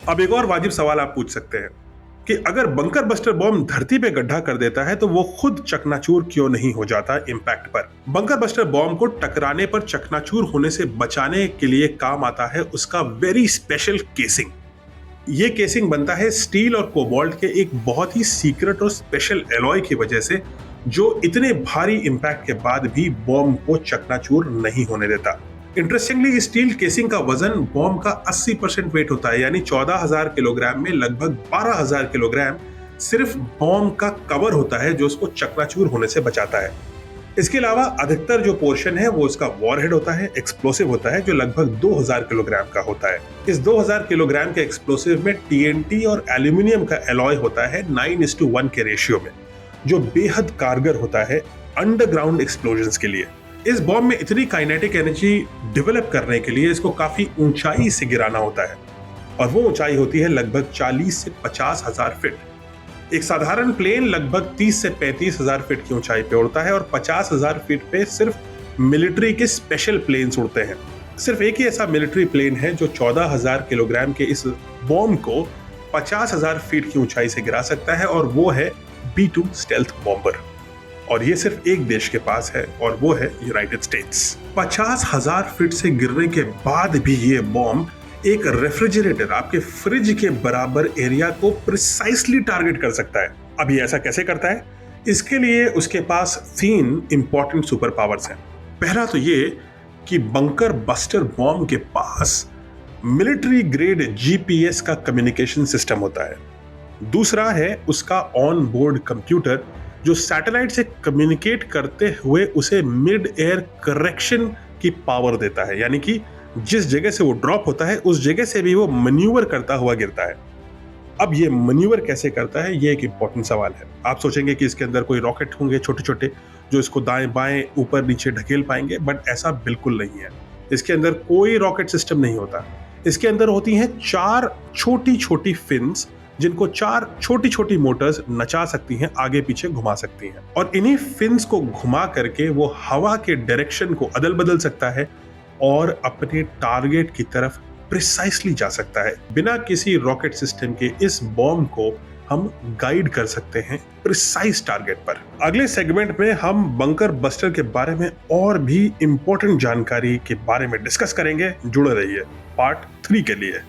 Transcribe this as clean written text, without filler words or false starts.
अब एक और वाजिब सवाल आप पूछ सकते हैं कि अगर बंकर बस्टर बॉम्ब धरती पे गड्ढा कर देता है तो वो खुद चकनाचूर क्यों नहीं हो जाता इम्पैक्ट पर। बंकर बस्टर बॉम्ब को टकराने पर चकनाचूर होने से बचाने के लिए काम आता है उसका वेरी स्पेशल केसिंग। ये केसिंग बनता है स्टील और कोबाल्ट के एक बहुत ही सीक्रेट और स्पेशल एलॉय की वजह से, जो इतने भारी इंपैक्ट के बाद भी बॉम्ब को चकनाचूर नहीं होने देता। इंटरेस्टिंगली स्टील केसिंग का वजन बॉम्ब का 80% वेट होता है, यानी 14,000 किलोग्राम में लगभग 12,000 किलोग्राम सिर्फ बॉम्ब का कवर होता है जो उसको चकनाचूर होने से बचाता है। इसके अलावा अधिकतर जो पोर्शन है वो उसका वॉरहेड होता है, एक्सप्लोसिव होता है, जो लगभग 2,000 किलोग्राम का होता है। इस 2,000 किलोग्राम के एक्सप्लोसिव में टीएनटी और एल्यूमिनियम का एलॉय होता है 9:1 के रेशियो में, जो बेहद कारगर होता है अंडरग्राउंड एक्सप्लोजन्स के लिए। इस बॉम्ब में इतनी काइनेटिक एनर्जी डेवलप करने के लिए इसको काफी ऊंचाई से गिराना होता है, और वो ऊंचाई होती है लगभग 40 से 50,000 फीट। एक साधारण प्लेन लगभग 30 से 35,000 फीट की ऊंचाई पे उड़ता है, और 50,000 फीट पे सिर्फ मिलिट्री के स्पेशल प्लेन्स उड़ते हैं। सिर्फ एक ही ऐसा मिलिट्री प्लेन है जो 14,000 किलोग्राम के इस बॉम्ब को 50,000 फीट की ऊंचाई से गिरा सकता है, और वो है B-2 स्टेल्थ बॉम्बर। और ये सिर्फ एक देश के पास है, और वो है यूनाइटेड स्टेट्स। 50,000 फीट से गिरने के बाद भी ये बॉम्ब एक रेफ्रिजरेटर, आपके फ्रिज के बराबर एरिया को प्रिसाइसली टारगेट कर सकता है। अब ये ऐसा कैसे करता है? इसके लिए उसके पास 3 इंपॉर्टेंट सुपर पावर्स हैं। पहला तो ये कि बंकर बस्टर बॉम्ब के पास मिलिट्री ग्रेड GPS का कम्युनिकेशन सिस्टम होता है। दूसरा है उसका ऑन बोर्ड कंप्यूटर, जो सैटेलाइट से कम्युनिकेट करते हुए उसे मिड एयर करेक्शन की पावर देता है, यानी कि जिस जगह से वो ड्रॉप होता है उस जगह से भी वो मैन्यूवर करता हुआ गिरता है। अब ये मैन्यूवर कैसे करता है, ये एक इंपॉर्टेंट सवाल है। आप सोचेंगे कि इसके अंदर कोई रॉकेट होंगे छोटे छोटे जो इसको दाएं बाएं ऊपर नीचे ढकेल पाएंगे, बट ऐसा बिल्कुल नहीं है। इसके अंदर कोई रॉकेट सिस्टम नहीं होता। इसके अंदर होती हैं 4 छोटी छोटी फिन्स, जिनको 4 छोटी छोटी मोटर्स नचा सकती हैं, आगे पीछे घुमा सकती हैं, और इन्हीं फिन्स को घुमा करके वो हवा के डायरेक्शन को अदल बदल सकता है और अपने टारगेट की तरफ प्रिसाइसली जा सकता है। बिना किसी रॉकेट सिस्टम के इस बॉम्ब को हम गाइड कर सकते हैं प्रिसाइज टारगेट पर। अगले सेगमेंट में हम बंकर बस्टर के बारे में और भी इंपॉर्टेंट जानकारी के बारे में डिस्कस करेंगे। जुड़े रहिए पार्ट 3 के लिए।